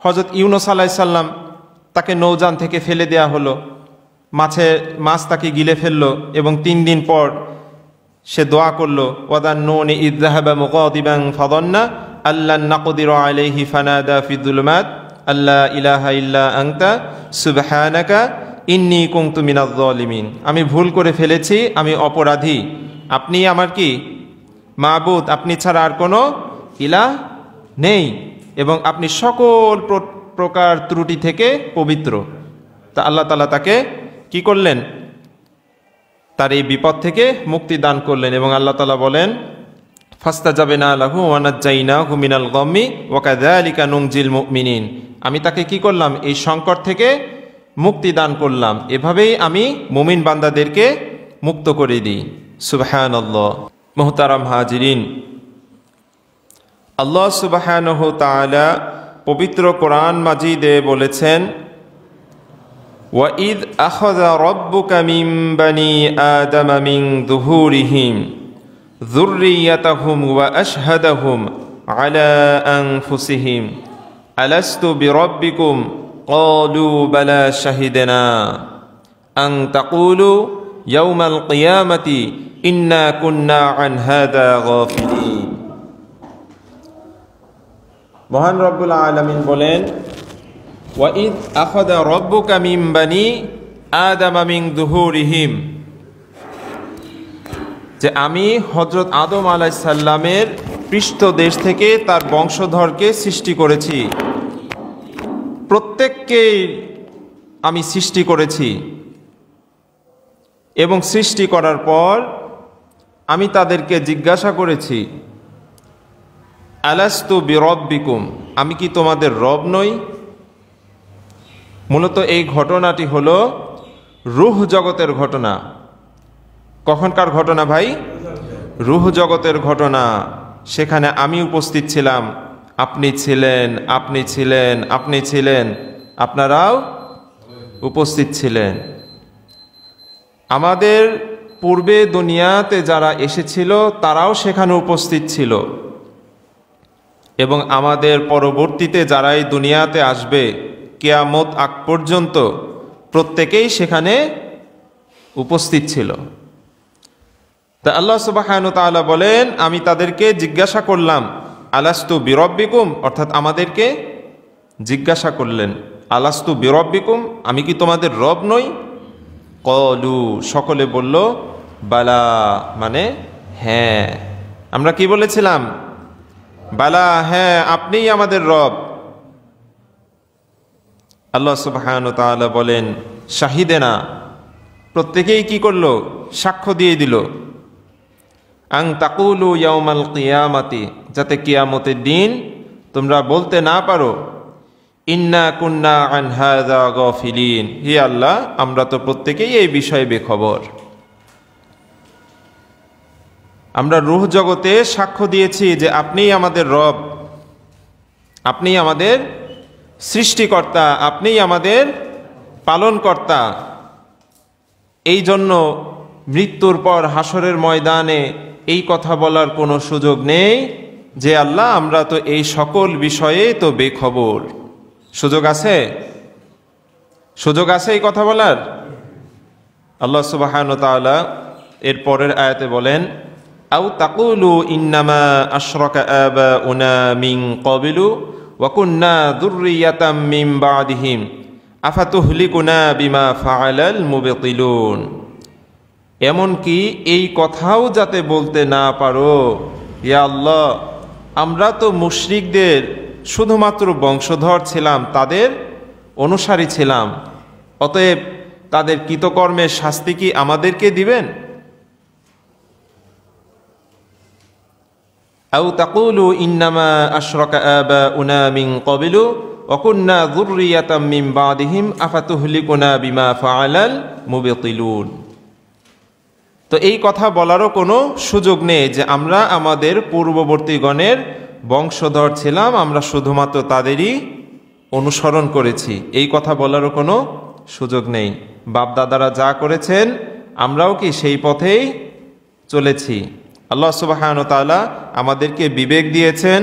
হযরত ইউনূস আলাইহিস সালাম তাকে নৌযান থেকে ফেলে দেয়া হলো, মাছ তাকে গিলে ফেললো এবং 3 দিন পর সে দোয়া করলো, ওয়াদান্নুনি ইয যাহাবা মুগাদিবান ফাযান্না আল্লান নাকদিরু আলাইহি ফানাদা ফিয-যুলুমাত আল্লা ইলাহা ইল্লা আনতা সুবহানাকা ইন্নী কুনতু মিনাজ-জালিমিন। আমি ভুল করে ফেলেছি, আমি অপরাধী, আপনি আমার কি মাবুদ, আপনি ছাড়া আর কোনো ইলাহ নেই এবং আপনি সকল প্রকার ত্রুটি থেকে পবিত্র। তা আল্লাহ তাআলা তাকে কি করলেন? তার এই বিপদ থেকে মুক্তি দান করলেন এবং আল্লাহ তাআলা বলেন, ফাস্তাজাবনা লাহু ওয়া নাজ্জাইনাহু মিনাল গাম্মি ওয়া কাযালিকা নুনজিল মুমিনিন। আমি তাকে কি করলাম? এই সংকট থেকে মুক্তি দান করলাম, এভাবেই আমি মুমিন বান্দাদেরকে মুক্ত করে দিই। সুবহানাল্লাহ। মুহতারাম হাজিরিন, আল্লাহ সুবহানাহু তাআলা পবিত্র কোরআন মাজিদে বলেছেন, ওয়াইদ আখাযা রাব্বুকা মিন বানি আদামা মিন যুহুরিহিম যুররিয়াতাহুম ওয়া আশহাদাহুম আলা আনফুসিহিম আলাস্তু বিরাব্বিকুম ক্বালু বালা শাহিদনা আন তাকুলু ইয়াওমাল কিয়ামাতি ইন্না কুন্না আন হাযা গাফিলিন। মহান রব্বুল আলামিন বলেন, ওয়াইদ আখাযা রাব্বুকা মিন বানি আদামা মিন যুহুরিহিম, যে আমি হযরত আদম আলাইহিস সালামের পৃষ্ঠদেশ থেকে তার বংশধরকে সৃষ্টি করেছি, প্রত্যেককেই আমি সৃষ্টি করেছি এবং সৃষ্টি করার পর আমি তাদেরকে জিজ্ঞাসা করেছি, আলাস্তু বিরব্বিকুম, আমি কি তোমাদের রব নই? মূলত এই ঘটনাটি হলো রূহ জগতের ঘটনা। কখনকার ঘটনা ভাই? রূহ জগতের ঘটনা। সেখানে আমি উপস্থিত ছিলাম, আপনি ছিলেন, আপনি ছিলেন, আপনি ছিলেন, আপনারাও উপস্থিত ছিলেন। আমাদের পূর্বে দুনিয়াতে যারা এসেছিল তারাও সেখানে উপস্থিত ছিল এবং আমাদের পরবর্তীতে যারা এই দুনিয়াতে আসবে কিয়ামত আগ পর্যন্ত প্রত্যেকেই সেখানে উপস্থিত ছিল। তা আল্লাহ সুবহানাহু ওয়া তাআলা বলেন, আমি তাদেরকে জিজ্ঞাসা করলাম, আলাস্তু বিরব্বিকুম, অর্থাৎ আমাদেরকে জিজ্ঞাসা করলেন, আলাস্তু বিরব্বিকুম, আমি কি তোমাদের রব নই? ক্বালু, সকলে বলল, বালা, মানে হ্যাঁ। আমরা কি বলেছিলাম? বালা, হ্যাঁ, আপনিই আমাদের রব। আল্লাহ সুবহানাহু ওয়া তাআলা বলেন, শাহিদেনা, প্রত্যেকেই কি করলো? সাক্ষ্য দিয়ে দিল। আন তাকুলু ইয়াউমাল কিয়ামাতি, যাতে কিয়ামতের দিন তোমরা বলতে না পারো, ইন্না কুন্না আন হাযা গাফিলিন, হে আল্লাহ, আমরা তো প্রত্যেকেই এই বিষয়ে বেখবর। আমরা রূহ জগতে সাক্ষ্য দিয়েছি যে আপনিই আমাদের রব, আপনিই আমাদের সৃষ্টিকর্তা, আপনিই আমাদের পালনকর্তা। এই জন্য মৃত্যুর পর হাসরের ময়দানে এই কথা বলার কোনো সুযোগ নেই যে আল্লাহ, আমরা তো এই সকল বিষয়ে তো বেখবর। সুযোগ আছে? সুযোগ আছে এই কথা বলার? আল্লাহ সুবহানাহু ওয়া তাআলা এর পরের আয়াতে বলেন, আও তাকুলু ইন্নামা আশরাকা আবাউনা মিন ক্বাবলু ওয়া কুন্না যুররিয়াতাম মিন বাদিহিম আফাতুহলিকুনা বিমা ফাআলাল মুবতিলুন। এমনকি এই কথাও যাতে বলতে না পারো, ইয়া আল্লাহ, আমরা তো মুশরিকদের শুধুমাত্র বংশধর ছিলাম, তাদের অনুসারী ছিলাম, অতএব তাদের কৃতকর্মের শাস্তি কি আমাদেরকে দিবেন? আও তাকুলু ইন্নামা আশরাকা আবাউনা মিন ক্বাবলু ওয়া কুন্না যুররিয়াতাম মিন বাদিহিম আফাতুহলিকুনা বিমা ফাআলাল মুবতিলুন। তো এই কথা বলারও কোনো সুযোগ নেই যে আমরা আমাদের পূর্ববর্তীগণের বংশধর ছিলাম, আমরা শুধুমাত্র তাদেরই অনুসরণ করেছি, এই কথা বলারও কোনো সুযোগ নেই। বাপদাদারা যা করেছেন আমরাও কি সেই পথেই চলেছি। আল্লাহ সুবহানাহু ওয়া তাআলা আমাদেরকে বিবেক দিয়েছেন,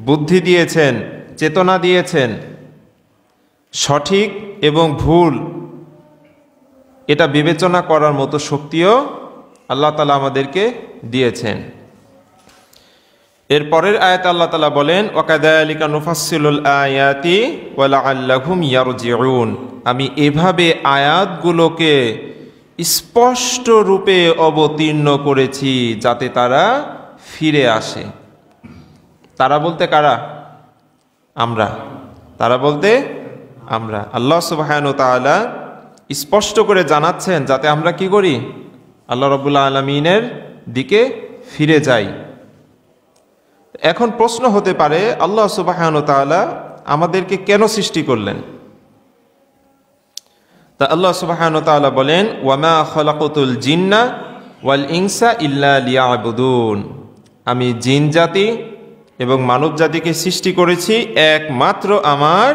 বুদ্ধি দিয়েছেন, চেতনা দিয়েছেন, সঠিক এবং ভুল এটা বিবেচনা করার মতো শক্তিও আল্লাহ তাআলা আমাদেরকে দিয়েছেন। এর পরের আয়াতে আল্লাহ তাআলা বলেন, ওয়াকাযালিকা নুফাসসিলুল আয়াতি ওয়ালাআল্লাহুম ইয়ারজিউন। আমি এভাবে আয়াতগুলোকে স্পষ্ট রূপে অবতীর্ণ করেছি যাতে তারা ফিরে আসে। তারা বলতে কারা? আমরা। তারা বলতে আমরা। আল্লাহ সুবহানাহু ওয়া তাআলা স্পষ্ট করে জানাচ্ছেন যাতে আমরা কি করি? আল্লাহ রাব্বুল আলামিনের দিকে ফিরে যাই। এখন প্রশ্ন হতে পারে, আল্লাহ সুবহানাহু ওয়া তাআলা আমাদেরকে কেন সৃষ্টি করলেন? তা আল্লাহ সুবহানাহু ওয়া তাআলা বলেন, ওয়ামা খালাকাতুল জিন্না ওয়াল ইনসা ইল্লা লিয়াবুদুন। আমি জিন জাতি এবং মানব জাতিকে সৃষ্টি করেছি একমাত্র আমার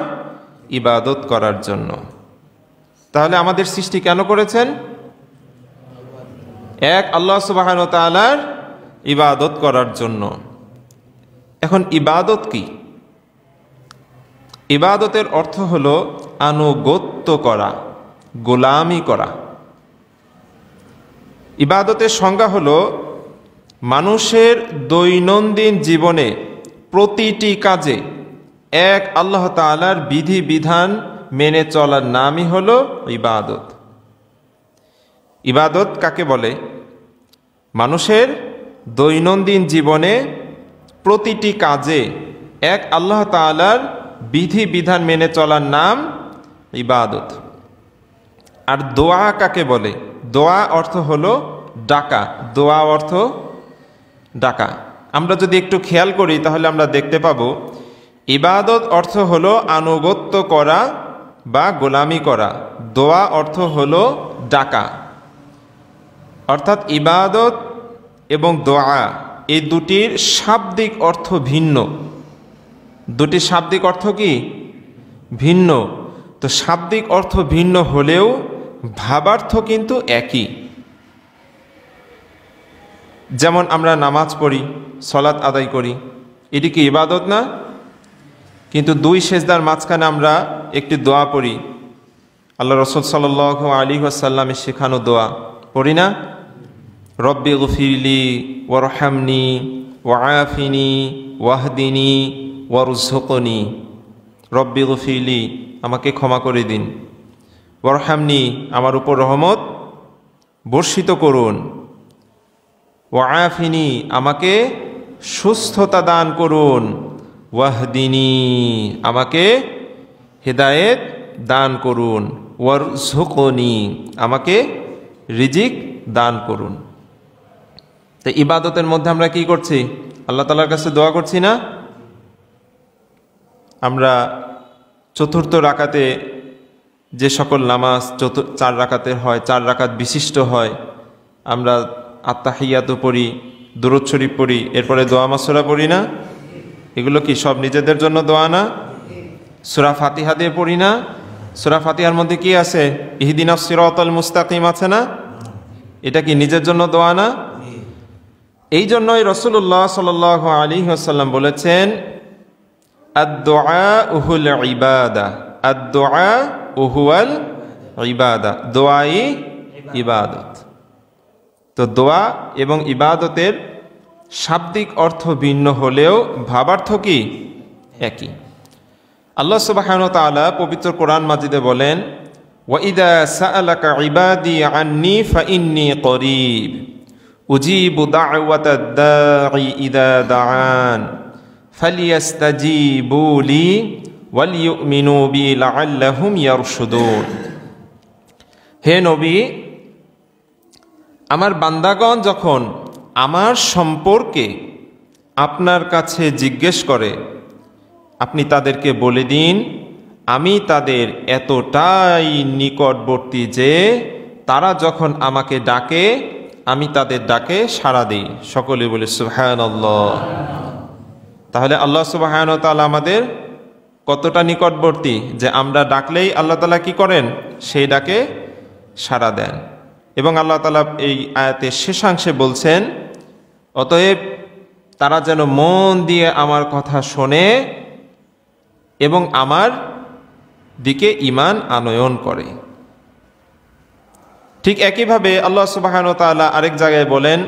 ইবাদত করার জন্য। তাহলে আমাদের সৃষ্টি কেন করেছেন? এক আল্লাহ সুবহানাহু ওয়া তাআলার ইবাদত করার জন্য। এখন ইবাদত কি? ইবাদতের অর্থ হলো আনুগত্য করা, গোলামি করা। ইবাদতের সংজ্ঞা হলো মানুষের দৈনন্দিন জীবনে প্রতিটি কাজে এক আল্লাহ তাআলার বিধি বিধান মেনে চলার নামই হলো ইবাদত। ইবাদত কাকে বলে? মানুষের দৈনন্দিন জীবনে প্রতিটি কাজে এক আল্লাহ তাআলার বিধি বিধান মেনে চলার নাম ইবাদত। আর দোয়া কাকে বলে? দোয়া অর্থ হলো ডাকা। দোয়া অর্থ ডাকা। আমরা যদি একটু খেয়াল করি তাহলে আমরা দেখতে পাবো ইবাদত অর্থ হলো আনুগত্য করা বা গোলামি করা। দোয়া অর্থ হলো ডাকা। অর্থাৎ ইবাদত এবং দোয়া এই দুটির শাব্দিক অর্থ ভিন্ন। দুটির শাব্দিক অর্থ কি? ভিন্ন। তো শাব্দিক অর্থ ভিন্ন হলেও ভাবার্থ কিন্তু একই। যেমন আমরা নামাজ পড়ি, সালাত আদায় করি, এটি কি ইবাদত না? কিন্তু দুই সেজদার মাঝখানে আমরা একটি দোয়া পড়ি, আল্লাহ রাসূল সাল্লাল্লাহু আলাইহি ওয়াসাল্লামের শেখানো দোয়া পড়ি না? রব্বি গফিরলি ওয়ারহামনি ওয়াআফিনি ওয়াহদিনি ওয়ারযুকনি। রব্বি গফিরলি, আমাকে ক্ষমা করে দিন। ওয়ারহামনি, আমার উপর রহমত বর্ষিত করুন। ওয়াআফিনি, আমাকে সুস্থতা দান করুন। ওয়াহদিনি, আমাকে হেদায়েত দান করুন। ওয়ারযুকনি, আমাকে রিজিক দান করুন। তো ইবাদতের মধ্যে আমরা কি করছি? আল্লাহ তাআলার কাছে দোয়া করছি না? আমরা চতুর্থ রাকাতে যে সকল নামাজ 4 রাকাতের হয়, 4 রাকাত বিশিষ্ট হয়, আমরা আত্তাহিয়াত পড়ি, দুরূদ শরীফ পড়ি, এরপরে দোয়া মাসুরা পড়ি না? এগুলো কি সব নিজেদের জন্য দোয়া না? সূরা ফাতিহা দিয়ে পড়ি না? সূরা ফাতিহার মধ্যে কি আছে? ইহদিনাস সিরাতাল মুস্তাকিম আছে না? এটা কি নিজের জন্য দোয়া না? এই জন্যই রাসূলুল্লাহ সাল্লাল্লাহু আলাইহি ওয়াসাল্লাম বলেছেন, আদ-দুআ হুল ইবাদা, আদ-দুআ হুয়াল ইবাদা, দোয়াই ইবাদত। তো দোয়া এবং ইবাদতের শাব্দিক অর্থ ভিন্ন হলেও ভাবার্থ কি? একই। আল্লাহ সুবহানাহু ওয়া তাআলা পবিত্র কোরআন মাজিদে বলেন, ওয়াইদা সাআলাকা ইবাদি আন্নী ফাইন্নী করিব উজিবু দাওয়াতাদ দাঈ ইযা দাআন ফালিয়াস্তাজিবু লি ওয়ালিয়ুমিনু বি লাআল্লাহুম ইয়ারশুদুন। হে নবী, আমার বান্দাগণ যখন আমার সম্পর্কে আপনার কাছে জিজ্ঞেস করে, আপনি তাদেরকে বলে দিন, আমি তাদের এতটাই নিকটবর্তী যে তারা যখন আমাকে ডাকে আমি তাদের ডাকে সাড়া দিই। সকলে বলে সুবহানাল্লাহ। তাহলে আল্লাহ সুবহানাহু ওয়া তাআলা আমাদের কতটা নিকটবর্তী যে আমরা ডাকলেই আল্লাহ তাআলা কি করেন? সেই ডাকে সাড়া দেন। এবং আল্লাহ তাআলা এই আয়াতের শেষাংশে বলছেন, অতএব তারা যেন মন দিয়ে আমার কথা শোনে এবং আমার দিকে ঈমান আনয়ন করে। ঠিক একইভাবে আল্লাহ সুবহানাহু ওয়া তাআলা আরেক জায়গায় বলেন,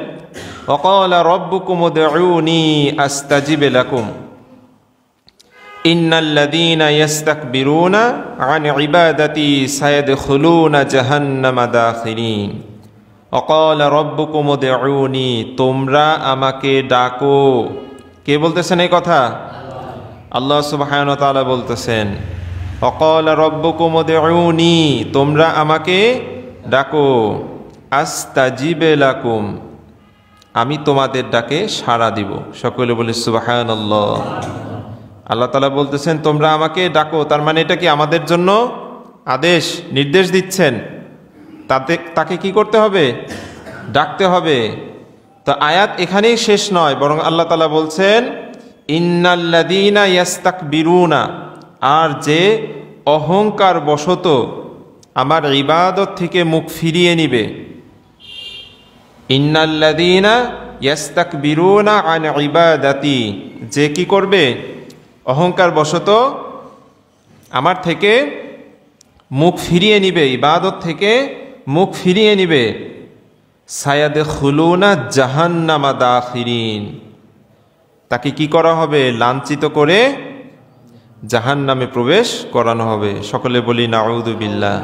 ওয়াকালা রাব্বুকুম উদউনি আস্তাজিব লাকুম ইন্নাল্লাযীনা ইস্তাকবিরুনা আন ইবাদাতি সায়াদখুলুনা জাহান্নামা দাখিরিন। ওয়াকালা রাব্বুকুম উদউনি, তোমরা আমাকে ডাকো। কে বলতেছেন এই কথা? আল্লাহ সুবহানাহু ওয়া তাআলা বলতেছেন, ওয়াকালা রাব্বুকুম উদউনি, তোমরা আমাকে ডাকো, আস্তাজিব লাকুম, আমি তোমাদের ডাকে সাড়া দিব। সকলে বলি সুবহানাল্লাহ। আল্লাহ তাআলা বলতেছেন তোমরা আমাকে ডাকো, তার মানে এটা কি আমাদের জন্য আদেশ, নির্দেশ দিচ্ছেন তাকে কি করতে হবে? ডাকতে হবে। তো আয়াত এখানেই শেষ নয়, বরং আল্লাহ তাআলা বলছেন ইন্নাল্লাযীনা ইস্তাকবিরুনা, আর যে অহংকার বশত আমার ইবাদত থেকে মুখ ফিরিয়ে নিবে। ইন্নাল্লাযীনা ইস্তাকবিরুনা আন ইবাদাতি, যে কি করবে? অহংকার বশত আমার থেকে মুখ ফিরিয়ে নিবে, ইবাদত থেকে মুখ ফিরিয়ে নিবে। সায়াদখুলুনা জাহান্নামা দাখিরিন, তাকে কি করা হবে? লাঞ্ছিত করে জাহান্নামে প্রবেশ করানো হবে। সকলে বলি নাউযু বিল্লাহ।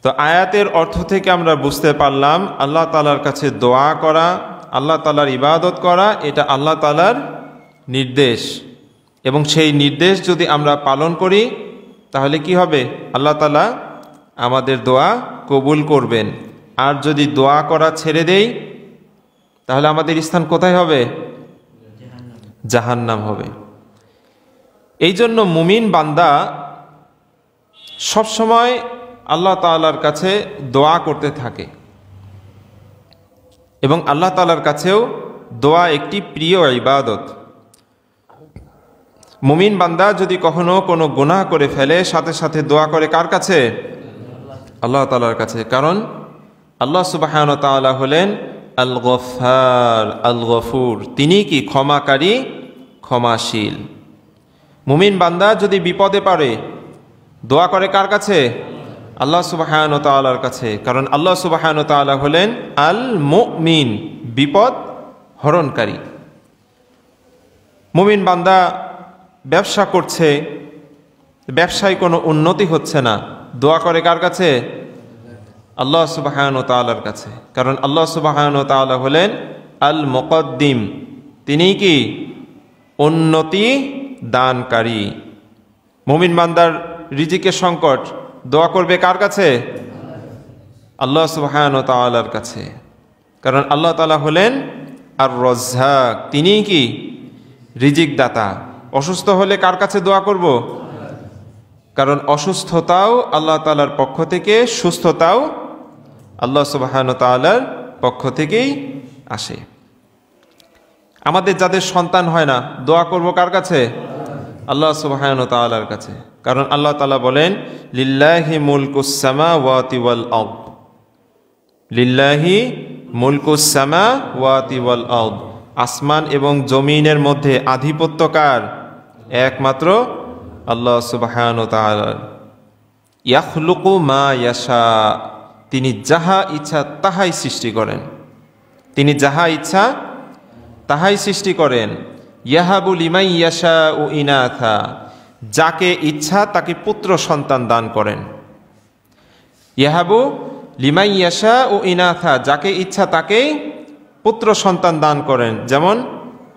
তো আয়াতের অর্থ থেকে আমরা বুঝতে পারলাম আল্লাহ তাআলার কাছে দোয়া করা, আল্লাহ তাআলার ইবাদত করা, এটা আল্লাহ তাআলার নির্দেশ, এবং সেই নির্দেশ যদি আমরা পালন করি তাহলে কি হবে? আল্লাহ তাআলা আমাদের দোয়া কবুল করবেন। আর যদি দোয়া করা ছেড়ে দেই তাহলে আমাদের স্থান কোথায় হবে? জাহান্নাম হবে। এই জন্য মুমিন বান্দা সবসময় আল্লাহ তাআলার কাছে দোয়া করতে থাকে, এবং আল্লাহ তাআলার কাছেও দোয়া একটি প্রিয় ইবাদত। মুমিন বান্দা যদি কখনো কোনো গুনাহ করে ফেলে, সাথে সাথে দোয়া করে কার কাছে? আল্লাহ তাআলার কাছে। কারণ আল্লাহ সুবহানাহু ওয়া তাআলা হলেন আল গফফার, আল গফুর, তিনি কি? ক্ষমাকারী, ক্ষমাশীল। মুমিন বান্দা যদি বিপদে পড়ে দোয়া করে কার কাছে? আল্লাহ সুবহানাহু ওয়া তাআলার কাছে। কারণ আল্লাহ সুবহানাহু ওয়া তাআলা হলেন আল মুমিন, বিপদ হরণকারী। মুমিন বান্দা ব্যবসা করছে, ব্যবসায় কোনো উন্নতি হচ্ছে না, দোয়া করে কার কাছে? আল্লাহ সুবহানাহু ওয়া তাআলার কাছে। কারণ আল্লাহ সুবহানাহু ওয়া তাআলা হলেন আল মুকদ্দিম, তিনি কি? উন্নতি দানকারী। মুমিন বান্দার রিজিকের সংকট, দোয়া করবে কার কাছে? আল্লাহ সুবহানাহু ওয়া তাআলার কাছে। কারণ আল্লাহ তাআলা হলেন আর রাজ্জাক, তিনি কি? রিজিক দাতা। অসুস্থ হলে কার কাছে দোয়া করব? কারণ অসুস্থতাও আল্লাহ তাআলার পক্ষ থেকে, সুস্থতাও আল্লাহ সুবহানাহু ওয়া তাআলার পক্ষ থেকেই আসে। আমাদের যাদের সন্তান হয় না, দোয়া করব কার কাছে? আল্লাহ সুবহানাহু ওয়া তাআলার কাছে। কারণ আল্লাহ তাআলা বলেন লিল্লাহি মুলকুস সামাওয়াতি ওয়াল আরদ, লিল্লাহি মুলকুস সামাওয়াতি ওয়াল আরদ, আসমান এবং জমিনের মধ্যে আধিপত্য কার? একমাত্র আল্লাহ সুবহানাহু ওয়া তাআলার। ইয়াখলুকু মা ইয়াশা, তিনি যাহা ইচ্ছা তাহাই সৃষ্টি করেন, তিনি যাহা ইচ্ছা তাহাই সৃষ্টি করেন। ইয়াহাবু লিমান ইয়াশাউ ইনাথা, যাকে ইচ্ছা তাকে পুত্র সন্তান দান করেন। ইয়াহাবু লিমান ইয়াশাউ ইনাথা, যাকে ইচ্ছা তাকেই পুত্র সন্তান দান করেন। যেমন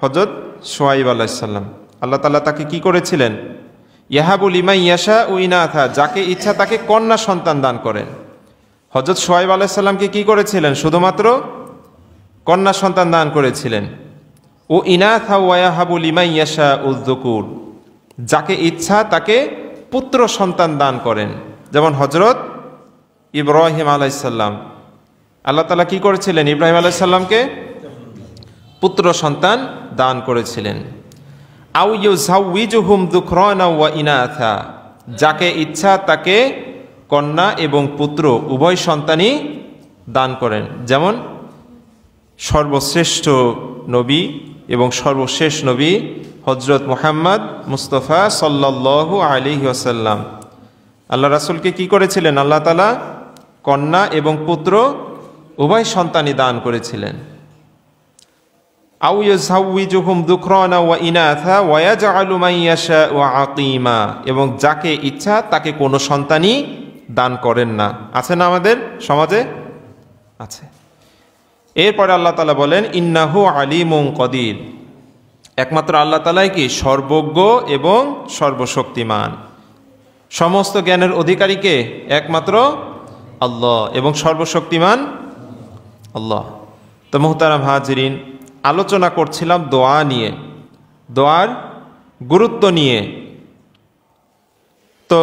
হযরত শুআয়ব আলাইহিস সালাম, আল্লাহ তাআলা তাকে কি করেছিলেন? ইয়াহাবু লিমান ইয়াশাউ ইনাথা, যাকে ইচ্ছা তাকে কন্যা সন্তান দান করেন। হযরত শুআয়ব আলাইহিস সালামকে কি করেছিলেন? শুধুমাত্র কন্যা সন্তান দান করেছিলেন। ও ইনাথা ওয়া ইয়াহাবু লিমান ইয়াশাউ যুকুর, যাকে ইচ্ছা তাকে পুত্র সন্তান দান করেন। যেমন হযরত ইব্রাহিম আলাইহিস সালাম, আল্লাহ তাআলা কি করেছিলেন? ইব্রাহিম আলাইহিস সালামকে পুত্র সন্তান দান করেছিলেন। আউ ইউযাউযুহুম যুকরানা ওয়া ইনাথা, যাকে ইচ্ছা তাকে কন্যা এবং পুত্র উভয় সন্তানই দান করেন। যেমন সর্বশ্রেষ্ঠ নবী এবং সর্বশেষ নবী হজরত মুহাম্মদ মুস্তফা সাল্লাল্লাহু আলাইহি ওয়াসাল্লাম। আল্লাহ রাসূলকে কি করেছিলেন? আল্লাহ তাআলা কন্যা এবং পুত্র উভয় সন্তানই দান করেছিলেন। আউ ইয়াযাউযুহুম যুকরানা ওয়া ইনাথা ওয়া ইয়াজআলু মান ইয়াশাউ আকিমা, এবং যাকে ইচ্ছা তাকে কোনো সন্তানই দান করেন না। আছে না আমাদের সমাজে? আছে। এরপরে আল্লাহ তাআলা বলেন ইন্নাহু আলিমুন কদির, একমাত্র আল্লাহ তাআলাই কি সর্বজ্ঞ এবং সর্বশক্তিমান। সমস্ত জ্ঞানের অধিকারীকে একমাত্র আল্লাহ এবং সর্বশক্তিমান আল্লাহ। তো মুহতারাম হাজিরিন, আলোচনা করছিলাম দোয়া নিয়ে, দোয়ার গুরুত্ব নিয়ে। তো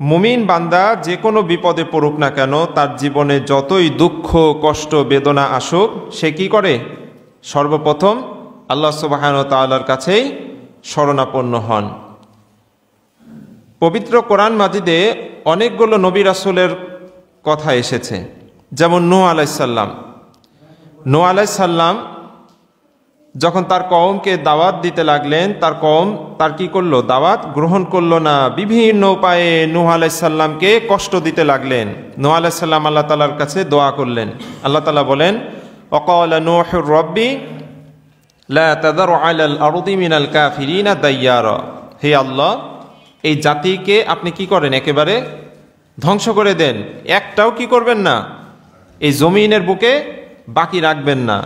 মুমিন বান্দা যে কোনো বিপদে পড়ুক না কেন, তার জীবনে যতই দুঃখ কষ্ট বেদনা আসুক, সে কি করে? সর্বপ্রথম আল্লাহ সুবহানাহু ওয়া তাআলার কাছেই শরণাপন্ন হন। পবিত্র কোরআন মাজিদে অনেকগুলো নবী রাসূলের কথা এসেছে, যেমন নূহ আলাইহিস সালাম। নূহ আলাইহিস সালাম যখন তার কওমকে দাওয়াত দিতে লাগলেন, তার কওম তার কি করলো? দাওয়াত গ্রহণ করলো না। বিভিন্ন উপায়ে নূহ আলাইহিস সালামকে কষ্ট দিতে লাগলেন। নূহ আলাইহিস সালাম আল্লাহ তাআলার কাছে দোয়া করলেন। আল্লাহ তাআলা বলেন ওয়াকালা নূহুর রব্বি লা তাযার আলাল আরদি মিনাল কাফিরিনা দাইয়ারা, হে আল্লাহ, এই জাতিকে আপনি কি করেন? একেবারে ধ্বংস করে দেন, একটাও কি করবেন না, এই জমিনের বুকে বাকি রাখবেন না।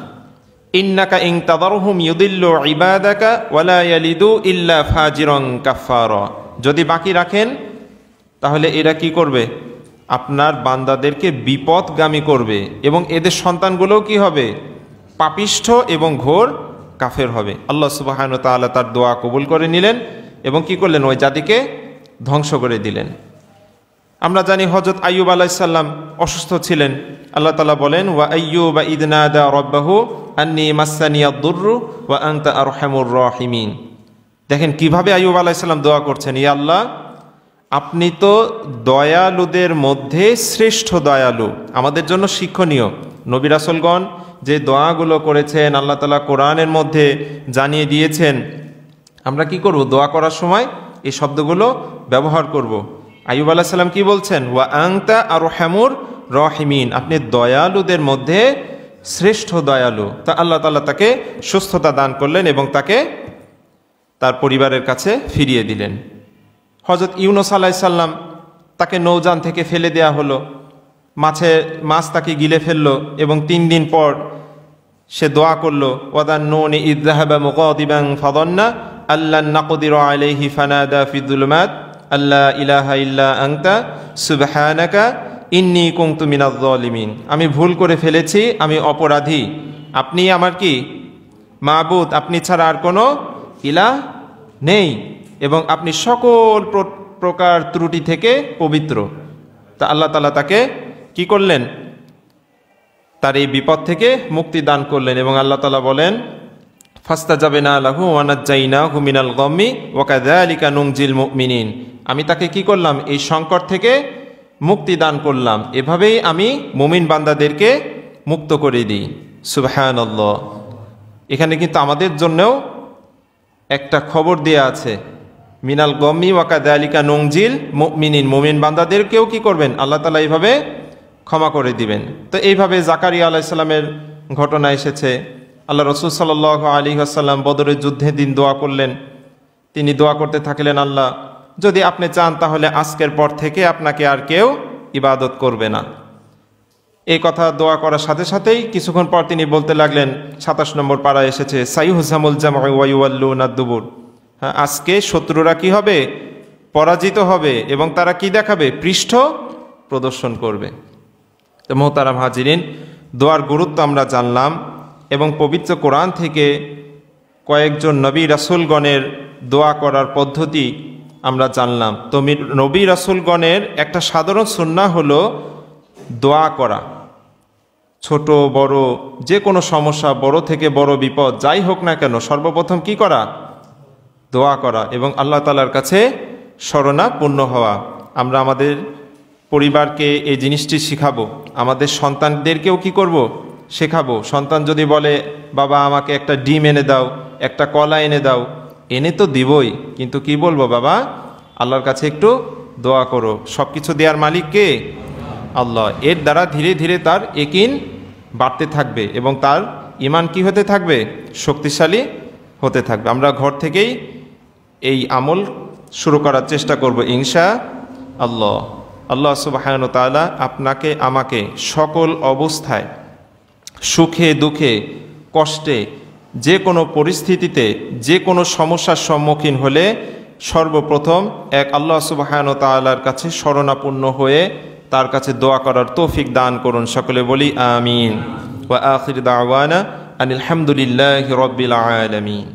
ইন্নাকা ইন তাযারহুম ইউদিল্লু ইবাদাকা ওয়ালা ইয়ালিদু ইল্লা ফাজিরান কাফারা, যদি বাকি রাখেন তাহলে এরা কি করবে? আপনার বান্দাদেরকে বিপদগামী করবে এবং এদের সন্তানগুলোও কি হবে? পাপিষ্ঠ এবং ঘোর কাফের হবে। আল্লাহ সুবহানাহু ওয়া তাআলা তার দোয়া কবুল করে নিলেন এবং কি করলেন? ওই জাতিকে ধ্বংস করে দিলেন। আমরা জানি হযরত আইয়ুব আলাইহিস সালাম অসুস্থ ছিলেন। আল্লাহ তাআলা বলেন ওয়া আইয়ুবা ইয নাদা রাব্বাহু আন্নী মাসসানিয়াদ দুররু ওয়া আনতা আরহামুর রাহিমিন। দেখেন কিভাবে আইয়ুব আলাইহিস সালাম দোয়া করছেন, ইয়া আল্লাহ, আপনি তো দয়ালুদের মধ্যে শ্রেষ্ঠ দয়ালু। আমাদের জন্য শিক্ষণীয়, নবী রাসূলগণ যে দোয়াগুলো করেছেন আল্লাহ তাআলা কোরআনের মধ্যে জানিয়ে দিয়েছেন। আমরা কি করব? দোয়া করার সময় এই শব্দগুলো ব্যবহার করব। আইয়ুব আলাইহিস সালাম কি বলছেন? ওয়া আনতা আরহামুর রাহিমিন, আপনি দয়ালুদের মধ্যে শ্রেষ্ঠ দয়ালু। তা আল্লাহ তাআলা তাকে সুস্থতা দান করলেন এবং তাকে তার পরিবারের কাছে ফিরিয়ে দিলেন। হযরত ইউনূস আলাইহিস সালাম, তাকে নৌযান থেকে ফেলে দেয়া হলো, মাছ তাকে গিলে ফেললো এবং 3 দিন পর সে দোয়া করলো ওয়াদান্নুনি ইয যাহাবা মুগাদিবান ফাযান্না আল্লান নাকদিরু আলাইহি ফানাদা ফি যুলুমাত আল্লা ইলাহা ইল্লা আনতা সুবহানাকা ইন্নী কুনতু মিনাজ জালিমিন, আমি ভুল করে ফেলেছি, আমি অপরাধী, আপনি আমার কি মাবুদ, আপনি ছাড়া আর কোনো ইলাহ নেই এবং আপনি সকল প্রকার ত্রুটি থেকে পবিত্র। তা আল্লাহ তাআলা তাকে কি করলেন? তার এই বিপদ থেকে মুক্তি দান করলেন এবং আল্লাহ তাআলা বলেন ফাস্তাজাবনা লাহু ওয়া নাজ্জাইনাহু মিনাল গাম্মি ওয়া কাযালিকা নুনজিল মুমিনিন, আমি তাকে কি করলাম? এই সংকট থেকে মুক্তি দান করলাম, এভাবেই আমি মুমিন বান্দাদেরকে মুক্ত করে দিই। সুবহানাল্লাহ। এখানে কিন্তু আমাদের জন্যও একটা খবর দেয়া আছে, মিনাল গাম্মি ওয়া কাযালিকা নুনজিল মুমিনিন, মুমিন বান্দাদেরকেও কি করবেন? আল্লাহ তাআলা এইভাবে ক্ষমা করে দিবেন। তো এইভাবে জাকারিয়া আলাইহিস সালামের ঘটনা এসেছে। আল্লাহ রাসূল সাল্লাল্লাহু আলাইহি ওয়াসাল্লাম বদরের যুদ্ধের দিন দোয়া করলেন। তিনি দোয়া করতে থাকলেন, আল্লাহ, যদি আপনি চান তাহলে আজকের পর থেকে আপনাকে আর কেউ ইবাদত করবে না। এই কথা দোয়া করার সাথে সাথেই কিছুক্ষণ পর তিনি বলতে লাগলেন, 27 নম্বর পারা এসেছে, সাইহুজামুল জামউ ওয়া ইউওয়াল্লুনাদ দুবুর, হ্যাঁ, আজকে শত্রুরা কি হবে? পরাজিত হবে এবং তারা কি দেখাবে? পৃষ্ঠ প্রদর্শন করবে। তো মুহতারাম হাজিরিন, দোয়ার গুরুত্ব আমরা জানলাম এবং পবিত্র কোরআন থেকে কয়েকজন নবী রাসূলগণের দোয়া করার পদ্ধতি আমরা জানলাম। তো নবী রাসূলগণের একটা সাধারণ সুন্নাহ হলো দোয়া করা। ছোট বড় যে কোনো সমস্যা, বড় থেকে বড় বিপদ যাই হোক না কেন, সর্বপ্রথম কি করা? দোয়া করা এবং আল্লাহ তাআলার কাছে শরণাপন্ন হওয়া। আমরা আমাদের পরিবারকে এই জিনিসটি শিখাবো, আমাদের সন্তানদেরকেও কি করব? শেখাবো। সন্তান যদি বলে, বাবা আমাকে একটা ডিম এনে দাও, একটা কলা এনে দাও, এনে তো দিবই, কিন্তু কি বলবো বাবা, আল্লাহর কাছে একটু দোয়া করো। সব কিছু দেওয়ার মালিক কে? আল্লাহ। এর দ্বারা ধীরে ধীরে তার ইয়াকিন বাড়তে থাকবে এবং তার ঈমান কি হতে থাকবে? শক্তিশালী হতে থাকবে। আমরা ঘর থেকেই এই আমল শুরু করার চেষ্টা করব ইনশাআল্লাহ। আল্লাহ সুবহানাহু ওয়া তাআলা আপনাকে আমাকে সকল অবস্থায়, সুখে দুঃখে কষ্টে, যে কোনো পরিস্থিতিতে, যে কোনো সমস্যার সম্মুখীন হলে সর্বপ্রথম এক আল্লাহ সুবহানাহু ওয়া তাআলার কাছে শরণাপন্ন হয়ে তার কাছে দোয়া করার তৌফিক দান করুন। সকলে বলি আমিন। ওয়া আখির দাওয়ানা আনিল হামদুলিল্লাহি রাব্বিল আলামিন।